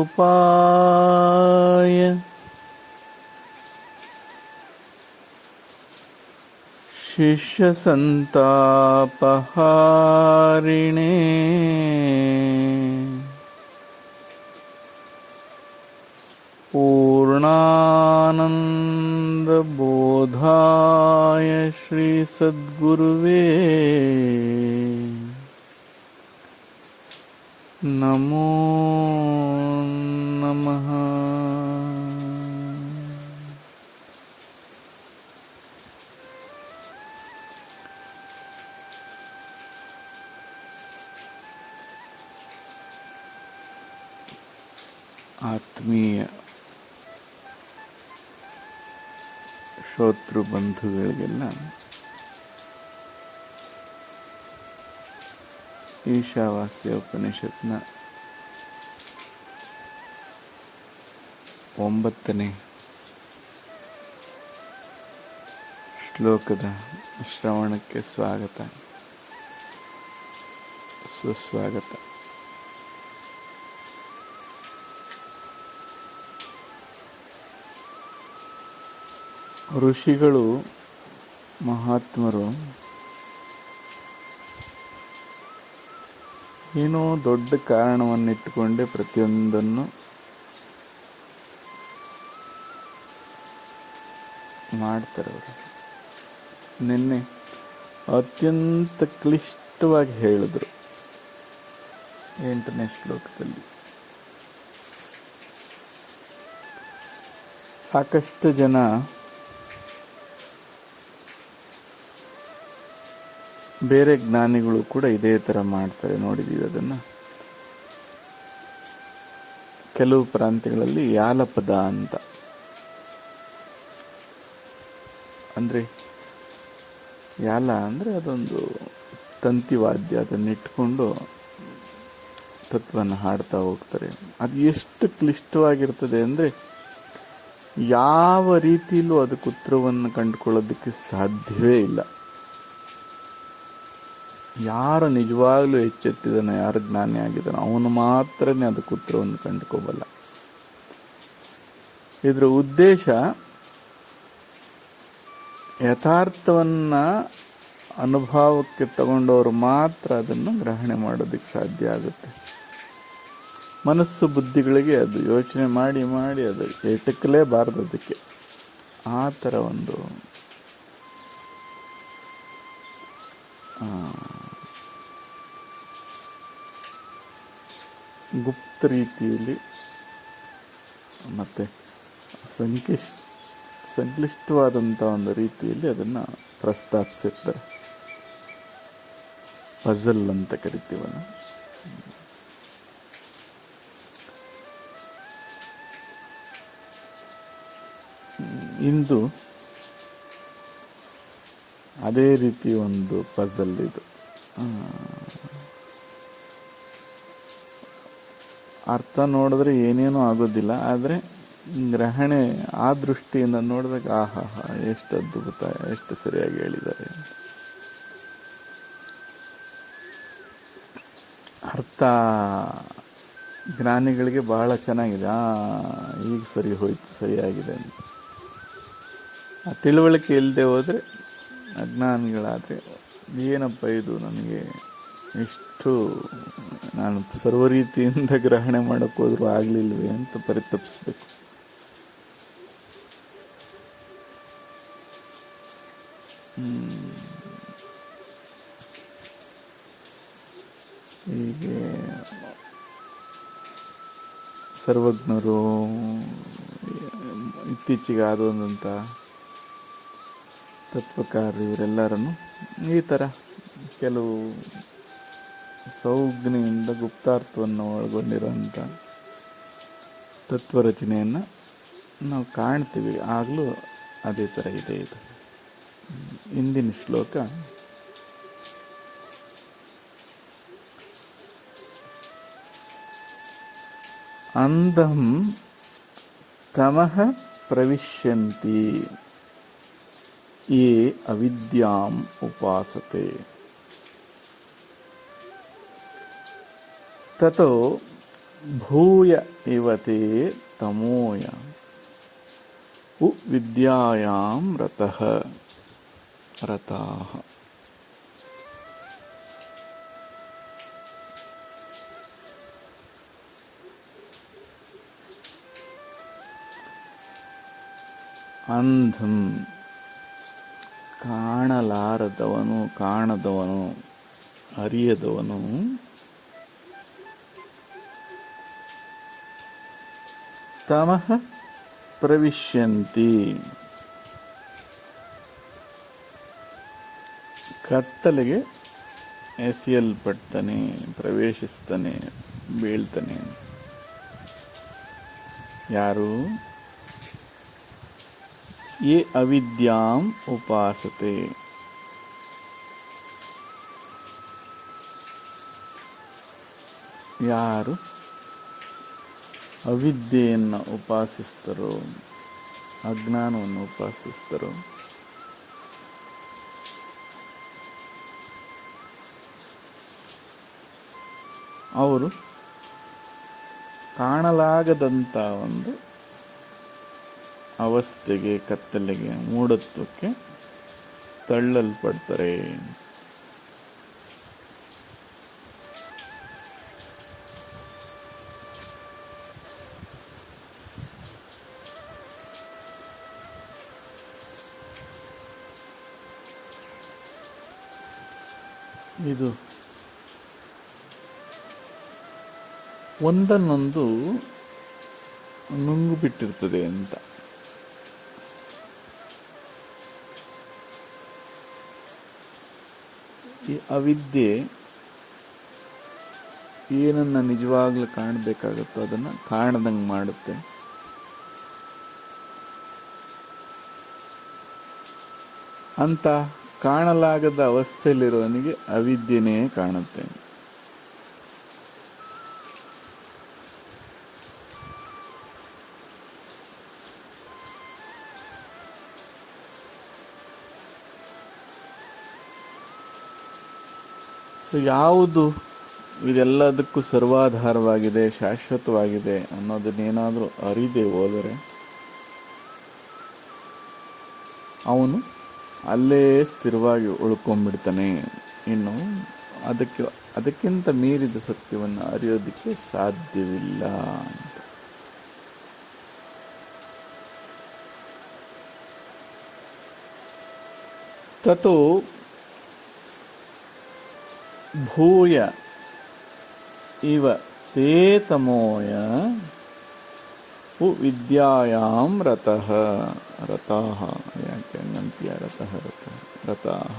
अखण्डानन्दरूपाय शिष्यसन्तापहारिणे पूर्णानन्दबोधाय श्रीसद्गुरुवे नमो नमः। ಆತ್ಮೀಯ ಶ್ರೋತೃ ಬಂಧುಗಳಿಗೆಲ್ಲ ಈಶಾವಾಸ್ಯ ಉಪನಿಷತ್ನ 9ನೇ ಶ್ಲೋಕದ ಶ್ರವಣಕ್ಕೆ ಸ್ವಾಗತ, ಸುಸ್ವಾಗತ. ಋಷಿಗಳು, ಮಹಾತ್ಮರು ಏನೋ ದೊಡ್ಡ ಕಾರಣವನ್ನಿಟ್ಟುಕೊಂಡೇ ಪ್ರತಿಯೊಂದನ್ನು ಮಾಡ್ತಾರೆ. ಅವರು ನಿನ್ನೆ ಅತ್ಯಂತ ಕ್ಲಿಷ್ಟವಾಗಿ ಹೇಳಿದ್ರು 8ನೇ ಶ್ಲೋಕದಲ್ಲಿ. ಸಾಕಷ್ಟು ಜನ ಬೇರೆ ಜ್ಞಾನಿಗಳು ಕೂಡ ಇದೇ ಥರ ಮಾಡ್ತಾರೆ, ನೋಡಿದ್ದೀವಿ ಅದನ್ನು. ಕೆಲವು ಪ್ರಾಂತ್ಯಗಳಲ್ಲಿ ಯಾಲಪದ ಅಂತ, ಅಂದರೆ ಯಾಲ ಅಂದರೆ ಅದೊಂದು ತಂತಿವಾದ್ಯ, ಅದನ್ನಿಟ್ಕೊಂಡು ತತ್ವವನ್ನು ಹಾಡ್ತಾ ಹೋಗ್ತಾರೆ. ಅದು ಎಷ್ಟು ಕ್ಲಿಷ್ಟವಾಗಿರ್ತದೆ ಅಂದರೆ ಯಾವ ರೀತಿಯಲ್ಲೂ ಅದಕ್ಕೆ ಉತ್ತರವನ್ನು ಕಂಡುಕೊಳ್ಳೋದಕ್ಕೆ ಸಾಧ್ಯವೇ ಇಲ್ಲ. ಯಾರು ನಿಜವಾಗ್ಲೂ ಎಚ್ಚೆತ್ತಿದಾನೋ, ಯಾರು ಜ್ಞಾನಿ ಆಗಿದ್ದಾನೋ ಅವನು ಮಾತ್ರನೇ ಅದಕ್ಕೆ ಉತ್ತರವನ್ನು ಕಂಡುಕೋಬಲ್ಲ. ಇದರ ಉದ್ದೇಶ ಯಥಾರ್ಥವನ್ನು ಅನುಭವಕ್ಕೆ ತಗೊಂಡವರು ಮಾತ್ರ ಅದನ್ನು ಗ್ರಹಣೆ ಮಾಡೋದಕ್ಕೆ ಸಾಧ್ಯ ಆಗುತ್ತೆ. ಮನಸ್ಸು ಬುದ್ಧಿಗಳಿಗೆ ಅದು ಯೋಚನೆ ಮಾಡಿ ಮಾಡಿ ಅದು ಎಟಕಲೇಬಾರದು. ಅದಕ್ಕೆ ಆ ಥರ ಒಂದು ಗುಪ್ತ ರೀತಿಯಲ್ಲಿ ಮತ್ತು ಸಂಕ್ಲಿಷ್ಟವಾದಂಥ ಒಂದು ರೀತಿಯಲ್ಲಿ ಅದನ್ನು ಪ್ರಸ್ತಾಪಿಸಿರ್ತಾರೆ. ಪಜಲ್ ಅಂತ ಕರಿತೀವಲ್ಲ. ಇಂದು ಅದೇ ರೀತಿ ಒಂದು ಪಜಲ್ ಇದು. ಅರ್ಥ ನೋಡಿದ್ರೆ ಏನೇನೂ ಆಗೋದಿಲ್ಲ, ಆದರೆ ಗ್ರಹಣೆ ಆ ದೃಷ್ಟಿಯಿಂದ ನೋಡಿದಾಗ ಆಹಾ ಎಷ್ಟು ಅದ್ಭುತ, ಎಷ್ಟು ಸರಿಯಾಗಿ ಹೇಳಿದ್ದಾರೆ. ಅರ್ಥ ಜ್ಞಾನಿಗಳಿಗೆ ಬಹಳ ಚೆನ್ನಾಗಿದೆ. ಈಗ ಸರಿ ಹೋಯ್ತು, ಸರಿಯಾಗಿದೆ ಅಂತ. ಆ ತಿಳುವಳಿಕೆ ಇಲ್ಲದೆ ಹೋದರೆ, ಅಜ್ಞಾನಿಗಳಾದರೆ ಏನಪ್ಪ ಇದು, ನನಗೆ ಎಷ್ಟು ನಾನು ಸರ್ವ ರೀತಿಯಿಂದ ಗ್ರಹಣೆ ಮಾಡೋಕ್ಕೆ ಹೋದರೂ ಆಗಲಿಲ್ವೇ ಅಂತ ಪರಿತಪಿಸ್ಬೇಕು. ಹೀಗೆ ಸರ್ವಜ್ಞರು, ಇತ್ತೀಚೆಗೆ ಆದಂಥ ತತ್ವಕಾರರು, ಇವರೆಲ್ಲರನ್ನು ಈ ಥರ ಕೆಲವು ಸೌಜ್ಞೆಯಿಂದ ಗುಪ್ತಾರ್ಥವನ್ನು ಒಳಗೊಂಡಿರೋಂಥ ತತ್ವರಚನೆಯನ್ನು ನಾವು ಕಾಣ್ತೀವಿ. ಆಗಲೂ ಅದೇ ಥರ ಇದೆ ಇದು. ಇಂದಿನ ಶ್ಲೋಕ ಅಂಧಂ ತಮಃ ಪ್ರವಿಶ್ಯಂತಿ ಯೇ ಅವಿದ್ಯಾಂ ಉಪಾಸತೆ ತತೋ ಭೂಯ ಇವತೆ ತಮೋಯ ಉ ವಿದ್ಯಾಯಾಂ ರತಾಃ. ಅಂಧಂ ಕಾಣಲಾರದವನು, ಕಾಣದವನು, ಅರಿಯದವನು, ತಮಃ ಪ್ರವಿಶ್ಯಂತಿ ಕತ್ತಲೆಗೆ ಎಸೆಯಲ್ಪಡ್ತಾನೆ, ಪ್ರವೇಶಿಸ್ತಾನೆ, ಬೀಳ್ತಾನೆ. ಯಾರು? ಯೇ ಅವಿದ್ಯಾಂ ಉಪಾಸತೆ, ಯಾರು ಅವಿದ್ಯೆಯನ್ನು ಉಪಾಸಿಸ್ತಾರೋ, ಅಜ್ಞಾನವನ್ನು ಉಪಾಸಿಸ್ತಾರೋ ಅವರು ಕಾಣಲಾಗದಂಥ ಒಂದು ಅವಸ್ಥೆಗೆ, ಕತ್ತಲೆಗೆ, ಮೂಢತ್ವಕ್ಕೆ ತಳ್ಳಲ್ಪಡ್ತಾರೆ. ಇದು ಒಂದನ್ನೊಂದು ನುಂಗು ಬಿಟ್ಟಿರ್ತದೆ ಅಂತ. ಈ ಅವಿದ್ಯೆ ಏನನ್ನ ನಿಜವಾಗ್ಲೂ ಕಾಣಬೇಕಾಗುತ್ತೋ ಅದನ್ನು ಕಾಣದಂಗೆ ಮಾಡುತ್ತೆ. ಅಂತ ಕಾಣಲಾಗದ ಅವಸ್ಥೆಯಲ್ಲಿರುವವನಿಗೆ ಅವಿದ್ಯೆನೇ ಕಾಣುತ್ತೆ. ಸೊ ಯಾವುದು ಇದೆಲ್ಲದಕ್ಕೂ ಸರ್ವಾಧಾರವಾಗಿದೆ, ಶಾಶ್ವತವಾಗಿದೆ ಅನ್ನೋದನ್ನೇನಾದರೂ ಅರಿದೇ ಹೋದರೆ ಅವನು ಅಲ್ಲೇ ಸ್ಥಿರವಾಗಿ ಉಳ್ಕೊಂಡ್ಬಿಡ್ತಾನೆ. ಇನ್ನು ಅದಕ್ಕಿಂತ ಮೀರಿದ ಸತ್ಯವನ್ನು ಅರಿಯೋದಕ್ಕೆ ಸಾಧ್ಯವಿಲ್ಲ ಅಂತ. ತತೋ ಭೂಯ ಇವ ತೇ ತಮೋಯ ವಿದ್ಯಾಯಾಂ ರತಾಃ. ಯಾಕೆ ಹಂಗಂತೀಯ? ರತಾಃ.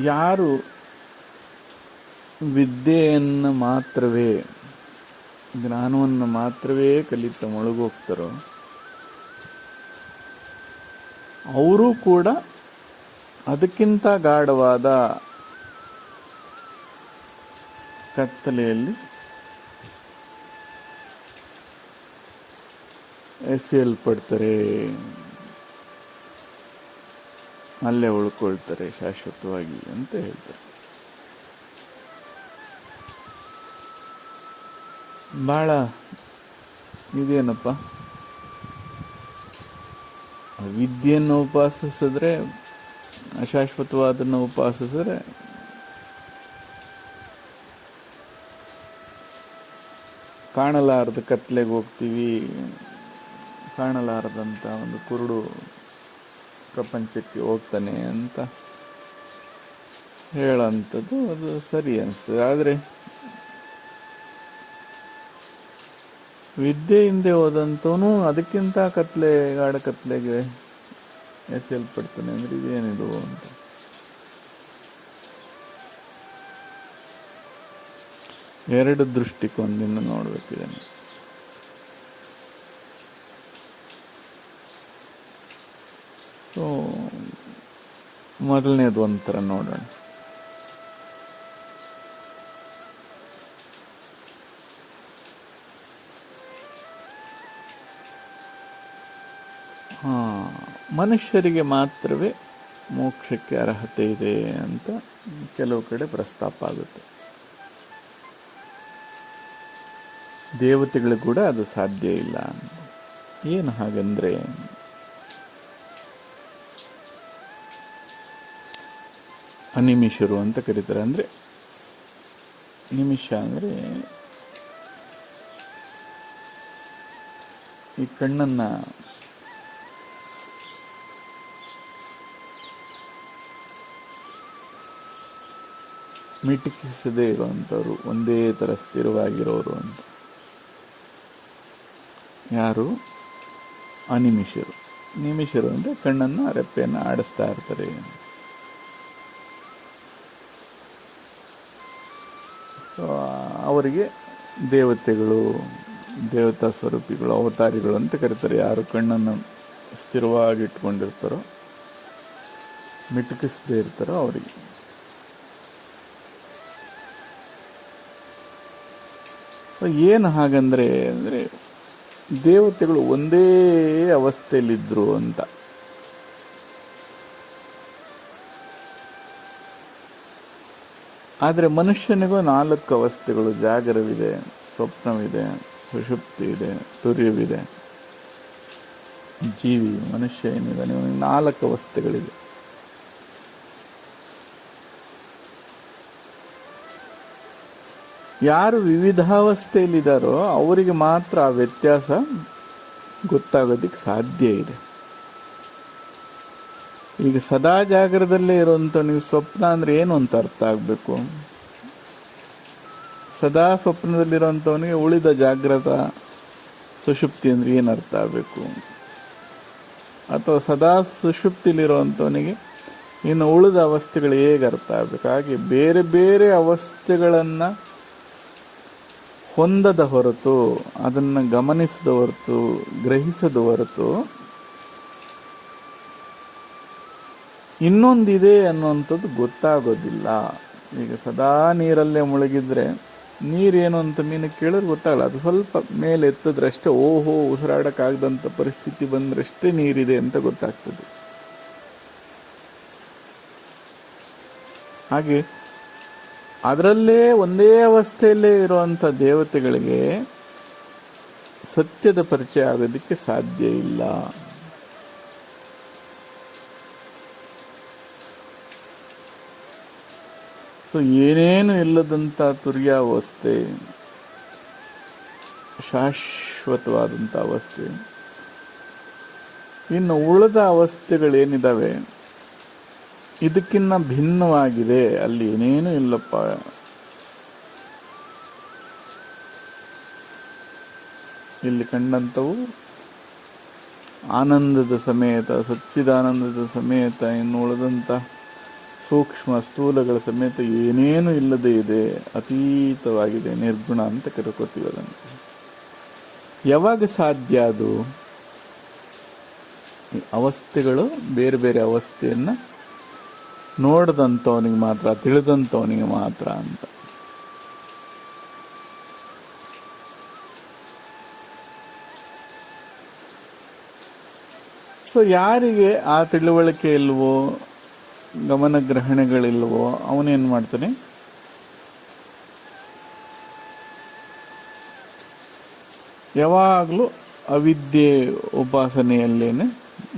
ಯಾರು ವಿದ್ಯೆಯನ್ನು ಮಾತ್ರವೇ, ಜ್ಞಾನವನ್ನು ಮಾತ್ರವೇ ಕಲಿತ ಮುಳುಗೋಗ್ತಾರೋ ಅವರು ಕೂಡ ಅದಕ್ಕಿಂತ ಗಾಢವಾದ ಕತ್ತಲೆಯಲ್ಲಿ ಎಸೆಯಲ್ಪಡ್ತಾರೆ, ಅಲ್ಲೇ ಉಳ್ಕೊಳ್ತಾರೆ ಶಾಶ್ವತವಾಗಿ ಅಂತ ಹೇಳ್ತಾರೆ. ಭಾಳ ಇದೇನಪ್ಪ, ವಿದ್ಯೆಯನ್ನು ಉಪಾಸಿಸಿದ್ರೆ, ಅಶಾಶ್ವತವಾದನ್ನು ಉಪಾಸಿಸಿದ್ರೆ ಕಾಣಲಾರದ ಕತ್ಲೆಗೆ ಹೋಗ್ತೀವಿ, ಕಾಣಲಾರದಂಥ ಒಂದು ಕುರುಡು ಪ್ರಪಂಚಕ್ಕೆ ಹೋಗ್ತಾನೆ ಅಂತ ಹೇಳೋಂಥದ್ದು ಅದು ಸರಿ ಅನಿಸ್ತದೆ. ಆದರೆ ವಿದ್ಯೆ ಹಿಂದೆ ಹೋದಂಥವನು ಅದಕ್ಕಿಂತ ಗಾಢ ಕತ್ಲೆಗೆ ಎಸೆಯಲ್ಪಡ್ತಾನೆ ಅಂದರೆ ಇದೇನಿದು ಅಂತ. ಎರಡು ದೃಷ್ಟಿಕೋನದಿಂದ ನೋಡಬೇಕಿದೆ. ಸೊ ಮೊದಲನೇದು ಒಂಥರ ನೋಡೋಣ. ಮನುಷ್ಯರಿಗೆ ಮಾತ್ರವೇ ಮೋಕ್ಷಕ್ಕೆ ಅರ್ಹತೆ ಇದೆ ಅಂತ ಕೆಲವು ಕಡೆ ಪ್ರಸ್ತಾಪ ಆಗುತ್ತೆ. ದೇವತೆಗಳಿಗೆ ಕೂಡ ಅದು ಸಾಧ್ಯ ಇಲ್ಲ. ಏನು ಹಾಗಂದ್ರೆ, ಅನಿಮಿಷರು ಅಂತ ಕರೀತಾರೆ. ಅಂದರೆ ನಿಮಿಷ ಅಂದರೆ ಈ ಕಣ್ಣನ್ನು ಮಿಟುಕಿಸದೇ ಇರುವಂಥವ್ರು, ಒಂದೇ ಥರ ಸ್ಥಿರವಾಗಿರೋರು ಅಂತ. ಯಾರು? ಅನಿಮಿಷರು. ನಿಮಿಷರು ಅಂದರೆ ಕಣ್ಣನ್ನು ರೆಪ್ಪೆಯನ್ನು ಆಡಿಸ್ತಾ ಇರ್ತಾರೆ. ಸೊ ಅವರಿಗೆ ದೇವತೆಗಳು, ದೇವತಾ ಸ್ವರೂಪಿಗಳು, ಅವತಾರಿಗಳು ಅಂತ ಕರೀತಾರೆ. ಯಾರು ಕಣ್ಣನ್ನು ಸ್ಥಿರವಾಗಿ ಇಟ್ಕೊಂಡಿರ್ತಾರೋ, ಮಿಟುಕಿಸದೇ ಇರ್ತಾರೋ ಅವರಿಗೆ. ಏನು ಹಾಗಂದ್ರೆ ಅಂದರೆ ದೇವತೆಗಳು ಒಂದೇ ಅವಸ್ಥೆಯಲ್ಲಿದ್ದರು ಅಂತ. ಆದರೆ ಮನುಷ್ಯನಿಗೂ 4 ಅವಸ್ಥೆಗಳು: ಜಾಗರವಿದೆ, ಸ್ವಪ್ನವಿದೆ, ಸುಷುಪ್ತಿ ಇದೆ, ತುರ್ಯವಿದೆ. ಜೀವಿ ಮನುಷ್ಯ ಏನಿದೆ, 4 ಅವಸ್ಥೆಗಳಿದೆ. ಯಾರು ವಿವಿಧಾವಸ್ಥೆಯಲ್ಲಿದ್ದಾರೋ ಅವರಿಗೆ ಮಾತ್ರ ಆ ವ್ಯತ್ಯಾಸ ಗೊತ್ತಾಗೋದಕ್ಕೆ ಸಾಧ್ಯ ಇದೆ. ಈಗ ಸದಾ ಜಾಗರದಲ್ಲೇ ಇರುವಂಥ ನೀವು ಸ್ವಪ್ನ ಅಂದರೆ ಏನು ಅಂತ ಅರ್ಥ ಆಗಬೇಕು. ಸದಾ ಸ್ವಪ್ನದಲ್ಲಿರೋಂಥವನಿಗೆ ಉಳಿದ ಜಾಗೃತ ಸುಷುಪ್ತಿ ಅಂದರೆ ಏನು ಅರ್ಥ ಆಗಬೇಕು. ಅಥವಾ ಸದಾ ಸುಷುಪ್ತಿಲಿರುವಂಥವನಿಗೆ ಇನ್ನು ಉಳಿದ ಅವಸ್ಥೆಗಳು ಹೇಗೆ ಅರ್ಥ ಆಗಬೇಕು. ಹಾಗೆ ಬೇರೆ ಬೇರೆ ಅವಸ್ಥೆಗಳನ್ನು ಹೊಂದದ ಹೊರತು, ಅದನ್ನು ಗಮನಿಸದ ಹೊರತು, ಗ್ರಹಿಸದ ಹೊರತು ಇನ್ನೊಂದಿದೆ ಅನ್ನುವಂಥದ್ದು ಗೊತ್ತಾಗೋದಿಲ್ಲ. ಈಗ ಸದಾ ನೀರಲ್ಲೇ ಮುಳುಗಿದ್ರೆ ನೀರೇನು ಅಂತ ಮೀನು ಕೇಳಿದ್ರೆ ಗೊತ್ತಾಗಲ್ಲ. ಅದು ಸ್ವಲ್ಪ ಮೇಲೆ ಎತ್ತದ್ರಷ್ಟೇ, ಓಹೋ ಉಸಿರಾಡೋಕ್ಕಾಗದಂಥ ಪರಿಸ್ಥಿತಿ ಬಂದ್ರಷ್ಟೇ ನೀರಿದೆ ಅಂತ ಗೊತ್ತಾಗ್ತದೆ. ಹಾಗೆ ಅದರಲ್ಲೇ ಒಂದೇ ಅವಸ್ಥೆಯಲ್ಲೇ ಇರುವಂಥ ದೇವತೆಗಳಿಗೆ ಸತ್ಯದ ಪರಿಚಯ ಆಗೋದಕ್ಕೆ ಸಾಧ್ಯ ಇಲ್ಲ. ಸೊ ಏನೇನು ಇಲ್ಲದಂಥ ತುರ್ಯಾವಸ್ಥೆ, ಶಾಶ್ವತವಾದಂಥ ಅವಸ್ಥೆ. ಇನ್ನು ಉಳಿದ ಅವಸ್ಥೆಗಳೇನಿದ್ದಾವೆ ಇದಕ್ಕಿನ್ನ ಭಿನ್ನವಾಗಿದೆ. ಅಲ್ಲಿ ಏನೇನು ಇಲ್ಲಪ್ಪ. ಇಲ್ಲಿ ಕಂಡಂಥವು ಆನಂದದ ಸಮೇತ, ಸಚ್ಚಿದಾನಂದದ ಸಮೇತ, ಇನ್ನು ಉಳಿದಂಥ ಸೂಕ್ಷ್ಮ ಸ್ಥೂಲಗಳ ಸಮೇತ ಏನೇನು ಇಲ್ಲದೆ ಇದೆ, ಅತೀತವಾಗಿದೆ, ನಿರ್ಗುಣ ಅಂತ ಕರ್ಕೋತೀವಿ ಅದನ್ನು. ಯಾವಾಗ ಸಾಧ್ಯ ಅದು? ಈ ಅವಸ್ಥೆಗಳು ಬೇರೆ ಬೇರೆ ಅವಸ್ಥೆಯನ್ನು ನೋಡಿದಂಥವನಿಗೆ ಮಾತ್ರ, ತಿಳಿದಂಥವನಿಗೆ ಮಾತ್ರ ಅಂತ. ಸೊ ಯಾರಿಗೆ ಆ ತಿಳುವಳಿಕೆ ಇಲ್ವೋ, ಗಮನಗ್ರಹಣೆಗಳಿಲ್ವೋ, ಅವನೇನು ಮಾಡ್ತಾನೆ, ಯಾವಾಗಲೂ ಅವಿದ್ಯೆ ಉಪಾಸನೆಯಲ್ಲೇನೆ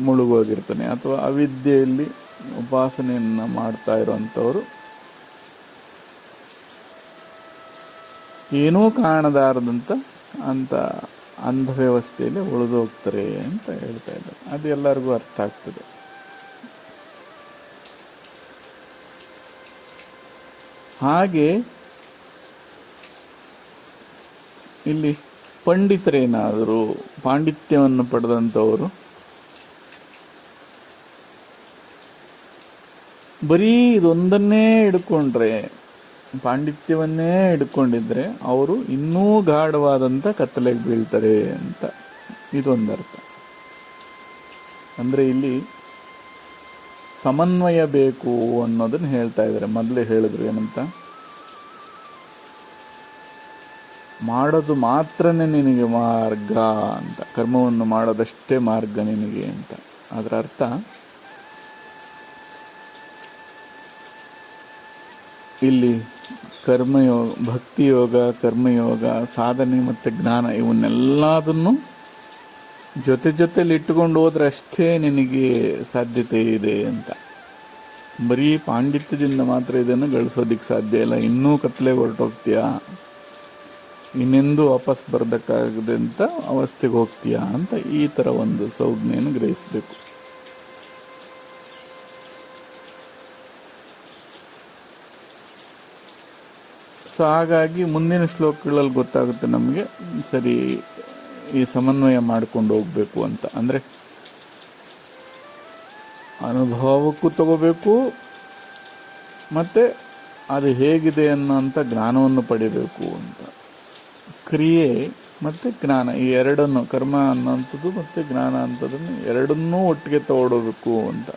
ಮುಳುಗೋಗಿರ್ತಾನೆ. ಅಥವಾ ಅವಿದ್ಯೆಯಲ್ಲಿ ಉಪಾಸನೆಯನ್ನು ಮಾಡ್ತಾ ಇರೋವಂಥವ್ರು ಏನೂ ಕಾಣದಾರದಂಥ ಅಂಥ ಅಂಧ ವ್ಯವಸ್ಥೆಯಲ್ಲಿ ಉಳಿದೋಗ್ತಾರೆ ಅಂತ ಹೇಳ್ತಾ ಇದ್ದಾರೆ. ಅದು ಎಲ್ಲರಿಗೂ ಅರ್ಥ ಆಗ್ತದೆ. ಹಾಗೆ ಇಲ್ಲಿ ಪಂಡಿತರೇನಾದರೂ, ಪಾಂಡಿತ್ಯವನ್ನು ಪಡೆದಂಥವರು ಬರೀ ಇದೊಂದನ್ನೇ ಹಿಡ್ಕೊಂಡ್ರೆ, ಪಾಂಡಿತ್ಯವನ್ನೇ ಹಿಡ್ಕೊಂಡಿದ್ರೆ ಅವರು ಇನ್ನೂ ಗಾಢವಾದಂಥ ಕತ್ತಲೆಗೆ ಬೀಳ್ತಾರೆ ಅಂತ ಇದೊಂದರ್ಥ. ಅಂದರೆ ಇಲ್ಲಿ ಸಮನ್ವಯ ಬೇಕು ಅನ್ನೋದನ್ನು ಹೇಳ್ತಾ ಇದ್ದಾರೆ. ಮೊದಲೇ ಹೇಳಿದ್ರು ಏನಂತ, ಮಾಡೋದು ಮಾತ್ರನೇ ನಿನಗೆ ಮಾರ್ಗ ಅಂತ, ಕರ್ಮವನ್ನು ಮಾಡೋದಷ್ಟೇ ಮಾರ್ಗ ನಿನಗೆ ಅಂತ. ಅದರ ಅರ್ಥ ಇಲ್ಲಿ ಕರ್ಮಯೋಗ, ಭಕ್ತಿಯೋಗ, ಕರ್ಮಯೋಗ, ಸಾಧನೆ ಮತ್ತು ಜ್ಞಾನ ಇವನ್ನೆಲ್ಲದನ್ನು ಜೊತೆಲಿ ಇಟ್ಟುಕೊಂಡು ಹೋದ್ರೆ ಅಷ್ಟೇ ನಿನಗೆ ಸಾಧ್ಯತೆ ಇದೆ ಅಂತ. ಬರೀ ಪಾಂಡಿತ್ಯದಿಂದ ಮಾತ್ರ ಇದನ್ನು ಗಳಿಸೋದಿಕ್ಕೆ ಸಾಧ್ಯ ಇಲ್ಲ. ಇನ್ನೂ ಕತ್ತಲೆ ಹೊರಟೋಗ್ತೀಯಾ, ಇನ್ನೆಂದೂ ವಾಪಸ್ ಬರೋದಕ್ಕಾಗದಂಥ ಅವಸ್ಥೆಗೆ ಹೋಗ್ತೀಯಾ ಅಂತ ಈ ಥರ ಒಂದು ಸಂಜ್ಞೆಯನ್ನು ಗ್ರಹಿಸಬೇಕು. ಸೊ ಹಾಗಾಗಿ ಮುಂದಿನ ಶ್ಲೋಕಗಳಲ್ಲಿ ಗೊತ್ತಾಗುತ್ತೆ ನಮಗೆ ಸರಿ ಈ ಸಮನ್ವಯ ಮಾಡಿಕೊಂಡು ಹೋಗಬೇಕು ಅಂತ. ಅಂದರೆ ಅನುಭವಕ್ಕೂ ತಗೋಬೇಕು ಮತ್ತು ಅದು ಹೇಗಿದೆ ಅನ್ನೋಂಥ ಜ್ಞಾನವನ್ನು ಪಡಿಬೇಕು ಅಂತ. ಕ್ರಿಯೆ ಮತ್ತು ಜ್ಞಾನ ಈ ಎರಡನ್ನು, ಕರ್ಮ ಅನ್ನೋಂಥದ್ದು ಮತ್ತು ಜ್ಞಾನ ಅಂಥದ್ದನ್ನು ಎರಡನ್ನೂ ಒಟ್ಟಿಗೆ ತಗೊಳ್ಬೇಕು ಅಂತ.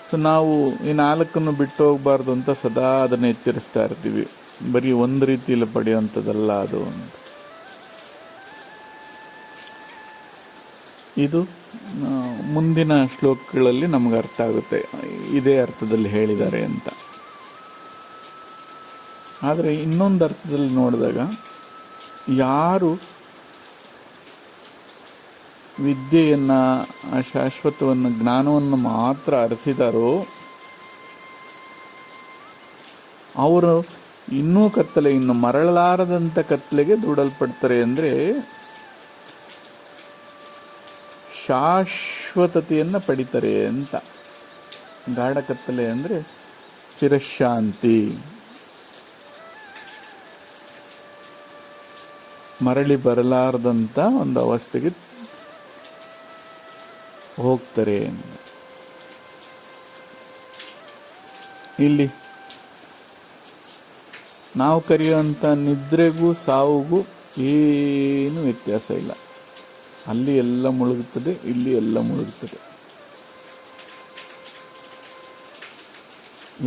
ಸೊ ನಾವು ಈ ನಾಲ್ಕನ್ನು ಬಿಟ್ಟು ಹೋಗಬಾರ್ದು ಅಂತ ಸದಾ ಅದನ್ನು ಎಚ್ಚರಿಸ್ತಾ ಇರ್ತೀವಿ. ಬರೀ ಒಂದು ರೀತಿಯಲ್ಲಿ ಪಡೆಯುವಂಥದ್ದಲ್ಲ ಅದು ಅಂತ. ಇದು ಮುಂದಿನ ಶ್ಲೋಕಗಳಲ್ಲಿ ನಮ್ಗೆ ಅರ್ಥ ಆಗುತ್ತೆ, ಇದೇ ಅರ್ಥದಲ್ಲಿ ಹೇಳಿದ್ದಾರೆ ಅಂತ. ಆದರೆ ಇನ್ನೊಂದು ಅರ್ಥದಲ್ಲಿ ನೋಡಿದಾಗ, ಯಾರು ವಿದ್ಯೆಯನ್ನು, ಶಾಶ್ವತವನ್ನು, ಜ್ಞಾನವನ್ನು ಮಾತ್ರ ಅರಸಿದಾರೋ ಅವರು ಇನ್ನೂ ಕತ್ತಲೆ, ಇನ್ನು ಮರಳಲಾರದಂಥ ಕತ್ತಲೆಗೆ ದೂಡಲ್ಪಡ್ತಾರೆ. ಅಂದರೆ ಶಾಶ್ವತತೆಯನ್ನು ಪಡಿತಾರೆ ಅಂತ. ಗಾಢ ಕತ್ತಲೆ ಅಂದರೆ ಚಿರಶಾಂತಿ, ಮರಳಿ ಬರಲಾರದಂಥ ಒಂದು ಅವಸ್ಥೆಗೆ ಹೋಗ್ತಾರೆ. ಇಲ್ಲಿ ನಾವು ಕರೆಯುವಂಥ ನಿದ್ರೆಗೂ ಸಾವುಗೂ ಏನು ವ್ಯತ್ಯಾಸ ಇಲ್ಲ. ಅಲ್ಲಿ ಎಲ್ಲ ಮುಳುಗುತ್ತದೆ, ಇಲ್ಲಿ ಎಲ್ಲ ಮುಳುಗುತ್ತದೆ.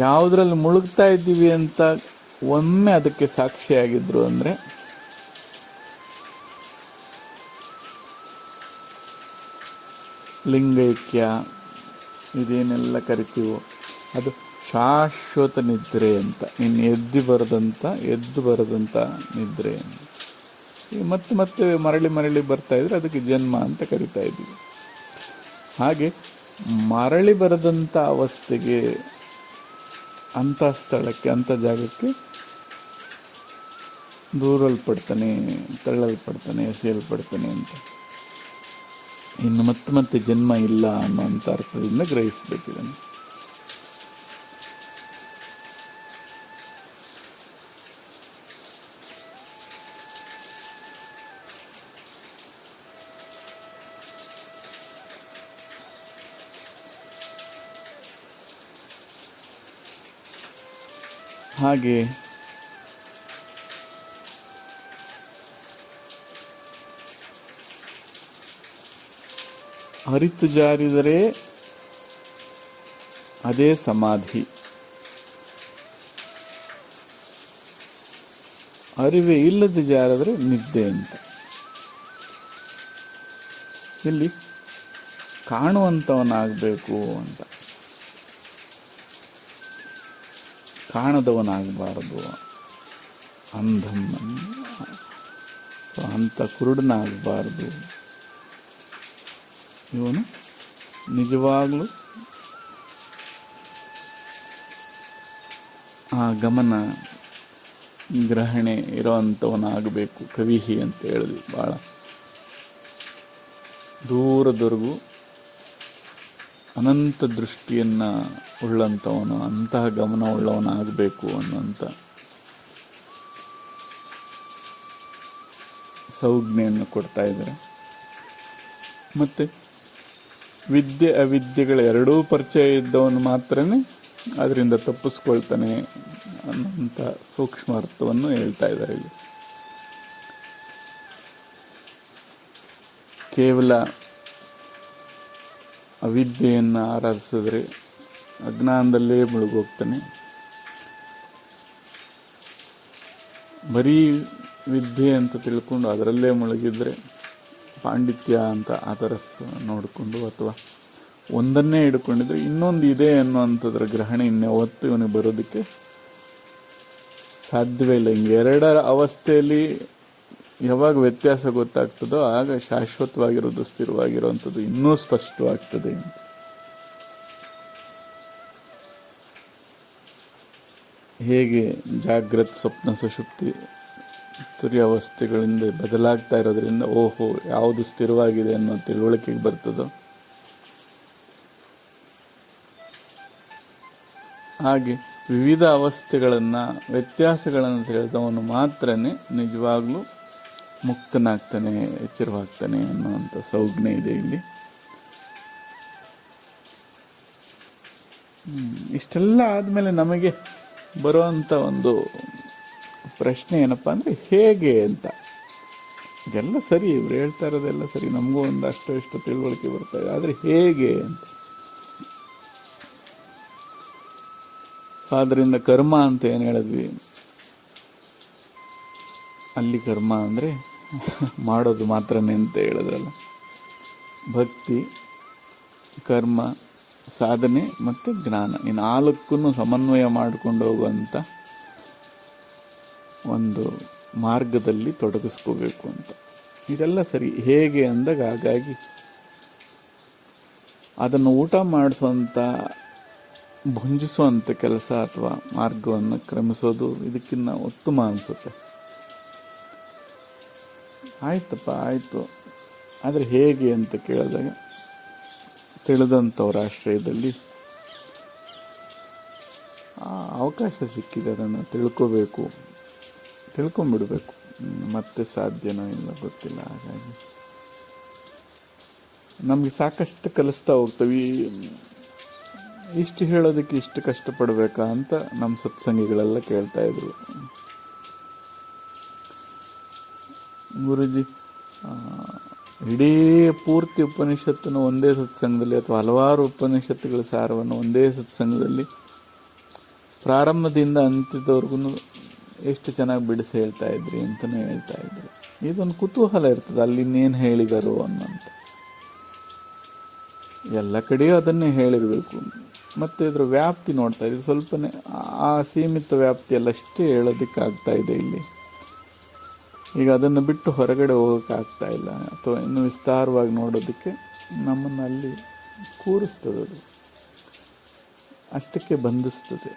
ಯಾವುದ್ರಲ್ಲಿ ಮುಳುಗ್ತಾ ಇದ್ದೀವಿ ಅಂತ ಒಮ್ಮೆ ಅದಕ್ಕೆ ಸಾಕ್ಷಿಯಾಗಿದ್ರು ಅಂದರೆ ಲಿಂಗೈಕ್ಯ ಇದೇನೆಲ್ಲ ಕರಿತೀವೋ ಅದು ಶಾಶ್ವತ ನಿದ್ರೆ ಅಂತ. ಇನ್ನು ಎದ್ದು ಬರದಂಥ ನಿದ್ರೆ. ಮತ್ತೆ ಮರಳಿ ಬರ್ತಾ ಇದ್ರೆ ಅದಕ್ಕೆ ಜನ್ಮ ಅಂತ ಕರಿತಾ ಇದ್ದೀವಿ. ಹಾಗೆ ಮರಳಿ ಬರದಂಥ ಅವಸ್ಥೆಗೆ, ಅಂಥ ಸ್ಥಳಕ್ಕೆ, ಅಂಥ ಜಾಗಕ್ಕೆ ದೂರಲ್ಪಡ್ತಾನೆ, ತಳ್ಳಲ್ಪಡ್ತಾನೆ, ಎಸೆಯಲ್ಪಡ್ತಾನೆ ಅಂತ. ಇನ್ನು ಮತ್ತೆ ಜನ್ಮ ಇಲ್ಲ ಅನ್ನೋಂಥ ಅರ್ಥದಿಂದ ಗ್ರಹಿಸಬೇಕಿದನ್ನು. ಹಾಗೆ ಅರಿತು ಜಾರಿದರೆ ಅದೇ ಸಮಾಧಿ. ಅರಿವೆ ಇಲ್ಲದೆ ಜಾರಿದ್ರೆ ನಿದ್ದೆ ಅಂತ. ಇಲ್ಲಿ ಕಾಣುವಂಥವನಾಗಬೇಕು ಅಂತ, ಕಾಣದವನಾಗಬಾರದು. ಅಂಥ ಕುರುಡನಾಗಬಾರ್ದು. ಇವನು ನಿಜವಾಗ್ಲೂ ಆ ಗಮನ ಗ್ರಹಣೆ ಇರೋವಂಥವನಾಗಬೇಕು. ಕವಿಹಿ ಅಂತ ಹೇಳಿದ್ವಿ, ಭಾಳ ದೂರದವರೆಗೂ ಅನಂತ ದೃಷ್ಟಿಯನ್ನು ಉಳ್ಳಂಥವನು, ಅಂತಹ ಗಮನ ಉಳ್ಳವನಾಗಬೇಕು ಅನ್ನುವಂಥ ಸಂಜ್ಞೆಯನ್ನು ಕೊಡ್ತಾ ಇದ್ದಾರೆ. ಮತ್ತು ವಿದ್ಯೆ ಅವಿದ್ಯೆಗಳ ಎರಡೂ ಪರಿಚಯ ಇದ್ದವನು ಮಾತ್ರನೇ ಅದರಿಂದ ತಪ್ಪಿಸ್ಕೊಳ್ತಾನೆ ಅನ್ನೋಂಥ ಸೂಕ್ಷ್ಮ ಅರ್ಥವನ್ನು ಹೇಳ್ತಾ ಇದ್ದಾರೆ ಇಲ್ಲಿ. ಕೇವಲ ಅವಿದ್ಯೆಯನ್ನು ಆರಾಧಿಸಿದ್ರೆ ಅಜ್ಞಾನದಲ್ಲೇ ಮುಳುಗೋಗ್ತಾನೆ. ಬರೀ ವಿದ್ಯೆ ಅಂತ ತಿಳ್ಕೊಂಡು ಅದರಲ್ಲೇ ಮುಳುಗಿದ್ರೆ ಪಾಂಡಿತ್ಯ ಅಂತ ಅದರ ನೋಡಿಕೊಂಡು ಅಥವಾ ಒಂದನ್ನೇ ಹಿಡ್ಕೊಂಡಿದ್ರೆ ಇನ್ನೊಂದು ಇದೆ ಅನ್ನುವಂಥದ್ರ ಗ್ರಹಣೆ ಇನ್ಯಾವತ್ತು ಇವನಿಗೆ ಬರೋದಕ್ಕೆ ಸಾಧ್ಯವೇ ಇಲ್ಲ. ಹಿಂಗೆ ಎರಡರ ಅವಸ್ಥೆಯಲ್ಲಿ ಯಾವಾಗ ವ್ಯತ್ಯಾಸ ಗೊತ್ತಾಗ್ತದೋ ಆಗ ಶಾಶ್ವತವಾಗಿರೋದು ಸ್ಥಿರವಾಗಿರುವಂಥದ್ದು ಇನ್ನೂ ಸ್ಪಷ್ಟವಾಗ್ತದೆ. ಹೇಗೆ ಜಾಗೃತ ಸ್ವಪ್ನ ಸುಷುಪ್ತಿ ತುರ್ಯಾವಸ್ಥೆಗಳಿಂದ ಬದಲಾಗ್ತಾ ಇರೋದ್ರಿಂದ ಓಹೋ ಯಾವುದು ಸ್ಥಿರವಾಗಿದೆ ಅನ್ನೋ ತಿಳುವಳಿಕೆಗೆ ಬರ್ತದೋ, ಹಾಗೆ ವಿವಿಧ ಅವಸ್ಥೆಗಳನ್ನು ವ್ಯತ್ಯಾಸಗಳನ್ನು ತಿಳಿದವನು ಮಾತ್ರನೇ ನಿಜವಾಗ್ಲೂ ಮುಕ್ತನಾಗ್ತಾನೆ, ಎಚ್ಚರವಾಗ್ತಾನೆ ಅನ್ನುವಂಥ ಸಂಜ್ಞೆ ಇದೆ ಇಲ್ಲಿ. ಇಷ್ಟೆಲ್ಲ ಆದಮೇಲೆ ನಮಗೆ ಬರುವಂಥ ಒಂದು ಪ್ರಶ್ನೆ ಏನಪ್ಪ ಅಂದರೆ ಹೇಗೆ ಅಂತ. ಇದೆಲ್ಲ ಸರಿ, ಇವ್ರು ಹೇಳ್ತಾ ಇರೋದೆಲ್ಲ ಸರಿ, ನಮಗೂ ಒಂದು ಅಷ್ಟು ತಿಳುವಳಿಕೆ ಬರ್ತಾಯಿದೆ, ಆದರೆ ಹೇಗೆ ಅಂತ. ಆದ್ದರಿಂದ ಕರ್ಮ ಅಂತ ಏನು ಹೇಳಿದ್ವಿ, ಅಲ್ಲಿ ಕರ್ಮ ಅಂದರೆ ಮಾಡೋದು ಮಾತ್ರನೇ ಅಂತ ಹೇಳಿದ್ರಲ್ಲ. ಭಕ್ತಿ, ಕರ್ಮ, ಸಾಧನೆ ಮತ್ತು ಜ್ಞಾನ, ಈ ನಾಲ್ಕನ್ನು ಸಮನ್ವಯ ಮಾಡಿಕೊಂಡು ಹೋಗುವಂಥ ಒಂದು ಮಾರ್ಗದಲ್ಲಿ ತೊಡಗಿಸ್ಕೋಬೇಕು ಅಂತ. ಇದೆಲ್ಲ ಸರಿ. ಹೇಗೆ ಅಂದಾಗ ಹಾಗಾಗಿ ಅದನ್ನು ಊಟ ಮಾಡಿಸುವಂಥ ಭುಂಜಿಸುವಂಥ ಕೆಲಸ ಅಥವಾ ಮಾರ್ಗವನ್ನು ಕ್ರಮಿಸೋದು ಇದಕ್ಕಿಂತ ಉತ್ತಮ ಅನಿಸುತ್ತೆ. ಆಯ್ತಪ್ಪ ಆಯಿತು, ಆದರೆ ಹೇಗೆ ಅಂತ ಕೇಳಿದಾಗ ತಿಳಿದಂಥವ್ರ ಆಶ್ರಯದಲ್ಲಿ ಅವಕಾಶ ಸಿಕ್ಕಿದೆ, ಅದನ್ನು ತಿಳ್ಕೊಂಬಿಡ್ಬೇಕು. ಮತ್ತೆ ಸಾಧ್ಯನೋ ಇಲ್ಲ ಗೊತ್ತಿಲ್ಲ. ಹಾಗಾಗಿ ನಮಗೆ ಸಾಕಷ್ಟು ಕಲಿಸ್ತಾ ಹೋಗ್ತೀವಿ. ಇಷ್ಟು ಹೇಳೋದಕ್ಕೆ ಇಷ್ಟು ಕಷ್ಟಪಡಬೇಕಾ ಅಂತ ನಮ್ಮ ಸತ್ಸಂಗಿಗಳೆಲ್ಲ ಕೇಳ್ತಾ ಇದ್ರು. ಗುರುಜಿ ಇಡೀ ಪೂರ್ತಿ ಉಪನಿಷತ್ತನ್ನು ಒಂದೇ ಸತ್ಸಂಗದಲ್ಲಿ ಅಥವಾ ಹಲವಾರು ಉಪನಿಷತ್ತುಗಳ ಸಾರವನ್ನು ಒಂದೇ ಸತ್ಸಂಗದಲ್ಲಿ ಪ್ರಾರಂಭದಿಂದ ಅಂತ್ಯದವರೆಗೂ ಎಷ್ಟು ಚೆನ್ನಾಗಿ ಬಿಡಿಸಿ ಹೇಳ್ತಾ ಇದ್ರಿ ಅಂತಲೇ ಹೇಳ್ತಾ ಇದ್ರು. ಇದೊಂದು ಕುತೂಹಲ ಇರ್ತದೆ, ಅಲ್ಲಿ ಇನ್ನೇನು ಹೇಳಿದರು ಅನ್ನೋಂಥ. ಎಲ್ಲ ಕಡೆಯೂ ಅದನ್ನೇ ಹೇಳಿರಬೇಕು. ಮತ್ತು ಇದರ ವ್ಯಾಪ್ತಿ ನೋಡ್ತಾ ಇದ್ದೀವಿ, ಸ್ವಲ್ಪನೇ ಆ ಸೀಮಿತ ವ್ಯಾಪ್ತಿಯಲ್ಲಷ್ಟೇ ಹೇಳೋದಕ್ಕಾಗ್ತಾ ಇದೆ ಇಲ್ಲಿ. ಈಗ ಅದನ್ನು ಬಿಟ್ಟು ಹೊರಗಡೆ ಹೋಗೋಕ್ಕಾಗ್ತಾ ಇಲ್ಲ, ಅಥವಾ ಇನ್ನೂ ವಿಸ್ತಾರವಾಗಿ ನೋಡೋದಕ್ಕೆ ನಮ್ಮನ್ನು ಅಲ್ಲಿ ಕೂರಿಸ್ತದೆ, ಅದು ಅಷ್ಟಕ್ಕೆ ಬಂಧಿಸ್ತದೆ.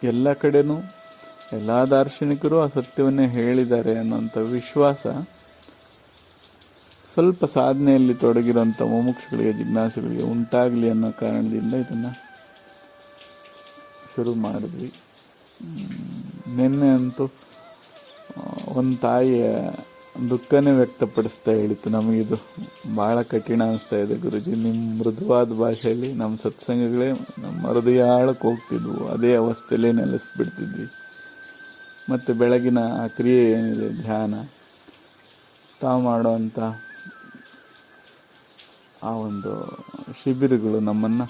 ಎಲ್ಲ ಕಡೆನೂ ಎಲ್ಲ ದಾರ್ಶನಿಕರು ಆ ಸತ್ಯವನ್ನೇ ಹೇಳಿದ್ದಾರೆ ಅನ್ನೋಂಥ ವಿಶ್ವಾಸ ಸ್ವಲ್ಪ ಸಾಧನೆಯಲ್ಲಿ ತೊಡಗಿರೋಂಥ ಮುಮುಕ್ಷುಗಳಿಗೆ, ಜಿಜ್ಞಾಸುಗಳಿಗೆ ಉಂಟಾಗಲಿ ಅನ್ನೋ ಕಾರಣದಿಂದ ಇದನ್ನು ಶುರು ಮಾಡಿದ್ವಿ. ನಿನ್ನೆ ಅಂತೂ ಒಂದು ತಾಯಿಯ ದುಃಖನೇ ವ್ಯಕ್ತಪಡಿಸ್ತಾ ಹೇಳಿತ್ತು, ನಮಗಿದು ಭಾಳ ಕಠಿಣ ಅನಿಸ್ತಾ ಇದೆ ಗುರುಜಿ, ನಿಮ್ಮ ಮೃದುವಾದ ಭಾಷೆಯಲ್ಲಿ ನಮ್ಮ ಸತ್ಸಂಗಗಳೇ ನಮ್ಮ ಹೃದಯ ಆಳಕ್ಕೆ ಹೋಗ್ತಿದ್ವು, ಅದೇ ಅವಸ್ಥೆಯಲ್ಲೇ ನೆಲೆಸ್ಬಿಡ್ತಿದ್ವಿ. ಮತ್ತು ಬೆಳಗಿನ ಆ ಕ್ರಿಯೆ ಏನಿದೆ ಧ್ಯಾನ, ತಾವು ಮಾಡುವಂಥ ಆ ಒಂದು ಶಿಬಿರಗಳು ನಮ್ಮನ್ನು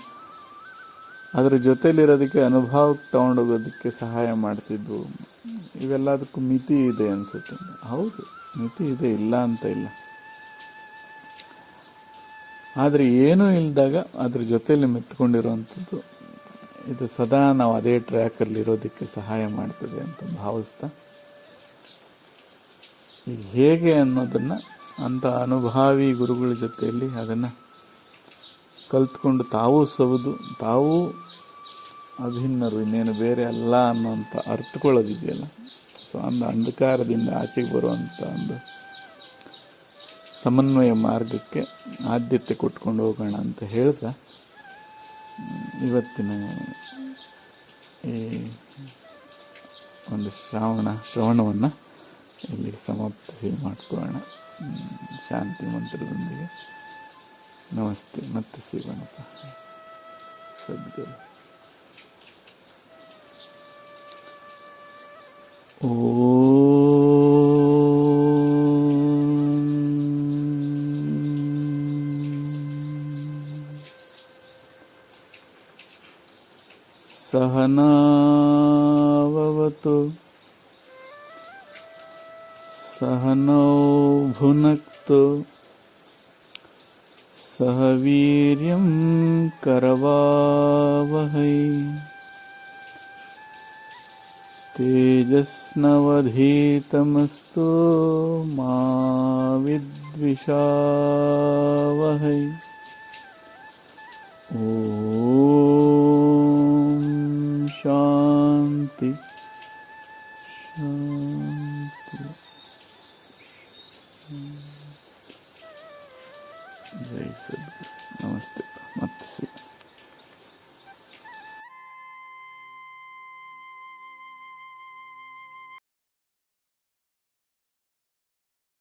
ಅದರ ಜೊತೆಲಿರೋದಕ್ಕೆ, ಅನುಭವಕ್ಕೆ ತಗೊಂಡೋಗೋದಕ್ಕೆ ಸಹಾಯ ಮಾಡ್ತಿದ್ವು. ಇವೆಲ್ಲದಕ್ಕೂ ಮಿತಿ ಇದೆ ಅನಿಸುತ್ತೆ. ಹೌದು, ಮಿತಿ ಇದೆ, ಇಲ್ಲ ಅಂತ ಇಲ್ಲ. ಆದರೆ ಏನೂ ಇಲ್ಲದಾಗ ಅದ್ರ ಜೊತೆಯಲ್ಲಿ ಮೆತ್ಕೊಂಡಿರೋವಂಥದ್ದು ಇದು ಸದಾ ನಾವು ಅದೇ ಟ್ರ್ಯಾಕಲ್ಲಿ ಇರೋದಕ್ಕೆ ಸಹಾಯ ಮಾಡ್ತದೆ ಅಂತ ಭಾವಿಸ್ತಾ, ಈಗ ಹೇಗೆ ಅನ್ನೋದನ್ನು ಅಂಥ ಅನುಭಾವಿ ಗುರುಗಳ ಜೊತೆಯಲ್ಲಿ ಅದನ್ನು ಕಲ್ತ್ಕೊಂಡು ತಾವೂ ಸೌದು, ತಾವೂ ಅಭಿನ್ನರು, ಇನ್ನೇನು ಬೇರೆ ಅಲ್ಲ ಅನ್ನೋಂಥ ಅರ್ಥಕೊಳ್ಳೋದಿದೆಯಲ್ಲ. ಸೊ ಒಂದು ಅಂಧಕಾರದಿಂದ ಆಚೆಗೆ ಬರುವಂಥ ಒಂದು ಸಮನ್ವಯ ಮಾರ್ಗಕ್ಕೆ ಆದ್ಯತೆ ಕೊಟ್ಕೊಂಡು ಹೋಗೋಣ ಅಂತ ಹೇಳ್ತಾ ಇವತ್ತಿನ ಈ ಒಂದು ಶ್ರವಣವನ್ನು ಇಲ್ಲಿ ಸಮಾಪ್ತಿ ಮಾಡ್ಕೊಳ್ಳೋಣ ಶಾಂತಿ ಮಂತ್ರದೊಂದಿಗೆ. ನಮಸ್ತೆ, ಮತ್ತೆ ಸಿಗೋಣಪ್ಪ ಸದ್ಗುರು. सहनाववतु सहनौ भुनक्तु सह वीर्यं करवावहै तेजस्नवधीतमस्तु मा विद्विषावहै. ओम शांति शांति. जय सद्गुरु. नमस्ते, ಮತ್ತೆ